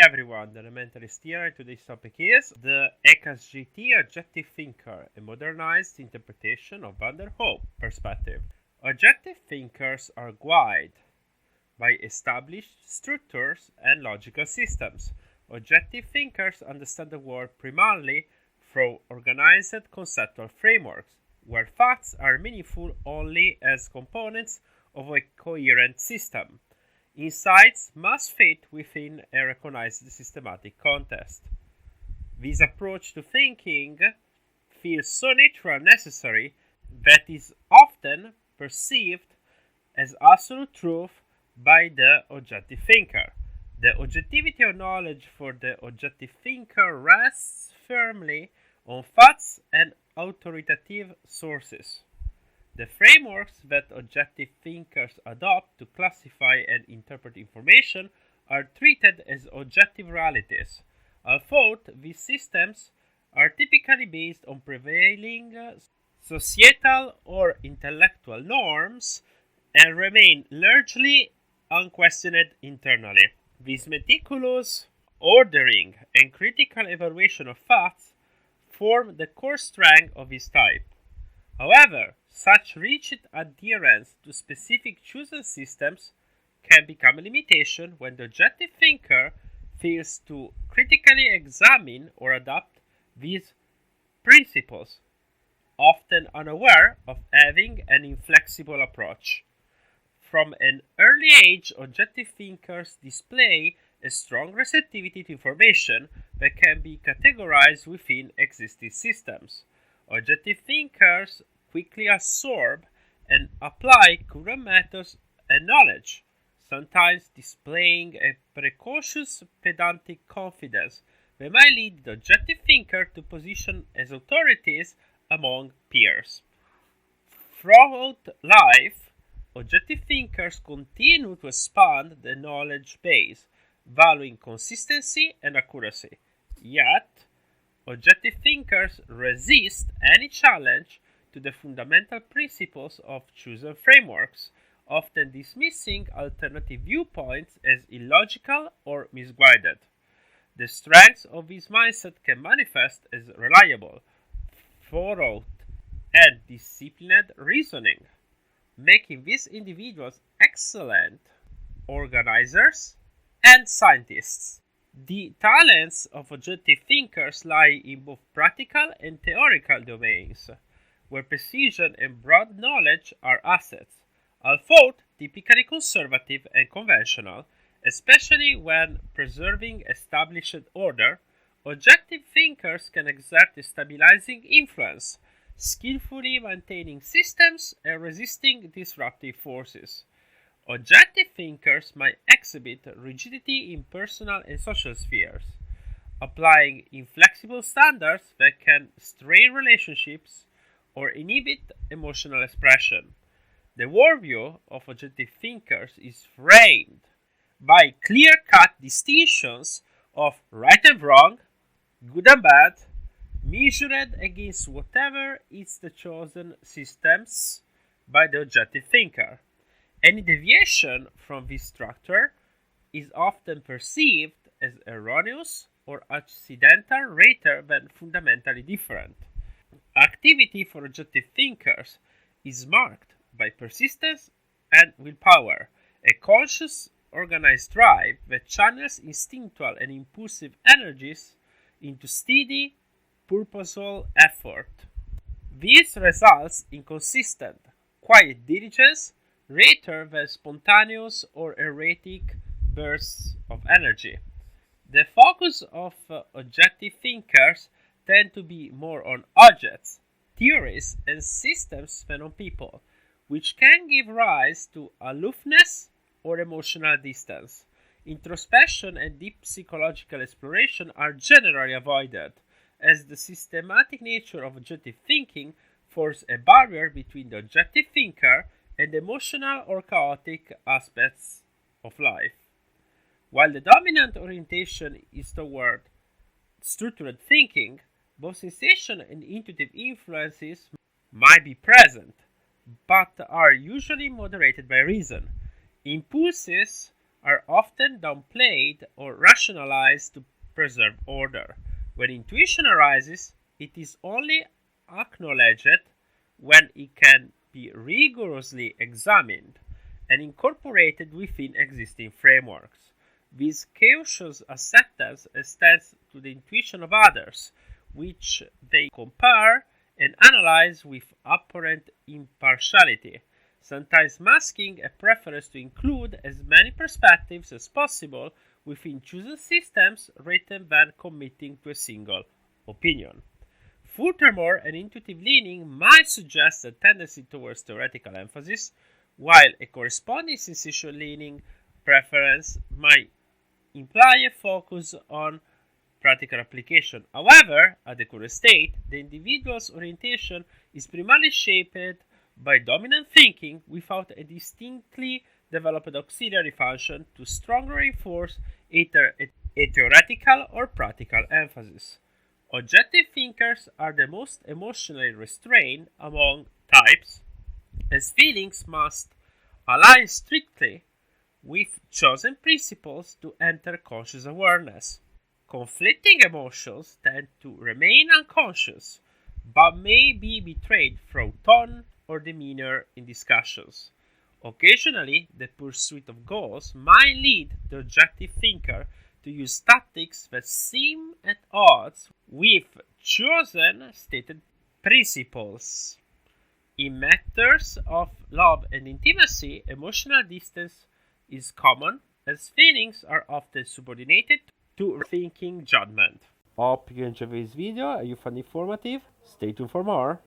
everyone, the mentalist here, and today's topic is the Hekatjt Objective Thinker, a modernized interpretation of Van der Hoop perspective. Objective thinkers are guided by established structures and logical systems. Objective thinkers understand the world primarily through organized conceptual frameworks, where facts are meaningful only as components of a coherent system. Insights must fit within a recognized systematic context. This approach to thinking feels so natural and necessary that it is often perceived as absolute truth by the objective thinker. The objectivity of knowledge for the objective thinker rests firmly on facts and authoritative sources. The frameworks that objective thinkers adopt to classify and interpret information are treated as objective realities. Although these systems are typically based on prevailing societal or intellectual norms and remain largely unquestioned internally. This meticulous ordering and critical evaluation of facts form the core strength of this type. However, such rigid adherence to specific chosen systems can become a limitation when the objective thinker fails to critically examine or adapt these principles, often unaware of having an inflexible approach. From an early age, objective thinkers display a strong receptivity to information that can be categorized within existing systems. Objective thinkers quickly absorb and apply current methods and knowledge, sometimes displaying a precocious pedantic confidence that might lead the objective thinker to position as authorities among peers. Throughout life, objective thinkers continue to expand the knowledge base, valuing consistency and accuracy. Yet, objective thinkers resist any challenge to the fundamental principles of chosen frameworks, often dismissing alternative viewpoints as illogical or misguided. The strengths of this mindset can manifest as reliable, thorough, and disciplined reasoning, making these individuals excellent organizers and scientists. The talents of objective thinkers lie in both practical and theoretical domains, where precision and broad knowledge are assets, although typically conservative and conventional, especially when preserving established order. Objective thinkers can exert a stabilizing influence, skillfully maintaining systems and resisting disruptive forces. Objective thinkers might exhibit rigidity in personal and social spheres, applying inflexible standards that can strain relationships or inhibit emotional expression. The worldview of objective thinkers is framed by clear-cut distinctions of right and wrong, good and bad, measured against whatever is the chosen systems by the objective thinker. Any deviation from this structure is often perceived as erroneous or accidental rather than fundamentally different. Activity for objective thinkers is marked by persistence and willpower, a conscious, organized drive that channels instinctual and impulsive energies into steady, purposeful effort. This results in consistent, quiet diligence rather than spontaneous or erratic bursts of energy. The focus of objective thinkers tend to be more on objects, theories, and systems than on people, which can give rise to aloofness or emotional distance. Introspection and deep psychological exploration are generally avoided, as the systematic nature of objective thinking forms a barrier between the objective thinker and emotional or chaotic aspects of life. While the dominant orientation is toward structured thinking, both sensation and intuitive influences might be present, but are usually moderated by reason. Impulses are often downplayed or rationalized to preserve order. When intuition arises, it is only acknowledged when it can be rigorously examined and incorporated within existing frameworks. This cautious acceptance extends to the intuition of others, which they compare and analyze with apparent impartiality, sometimes masking a preference to include as many perspectives as possible within chosen systems rather than committing to a single opinion. Furthermore, an intuitive leaning might suggest a tendency towards theoretical emphasis, while a corresponding sensation leaning preference might imply a focus on practical application. However, at the current state, the individual's orientation is primarily shaped by dominant thinking without a distinctly developed auxiliary function to strongly reinforce either a theoretical or practical emphasis. Objective thinkers are the most emotionally restrained among types, as feelings must align strictly with chosen principles to enter conscious awareness. Conflicting emotions tend to remain unconscious, but may be betrayed through tone or demeanor in discussions. Occasionally, the pursuit of goals might lead the objective thinker to use tactics that seem at odds with chosen stated principles. In matters of love and intimacy, emotional distance is common, as feelings are often subordinated to thinking judgment. Hope you enjoyed this video and you found it informative. Stay tuned for more.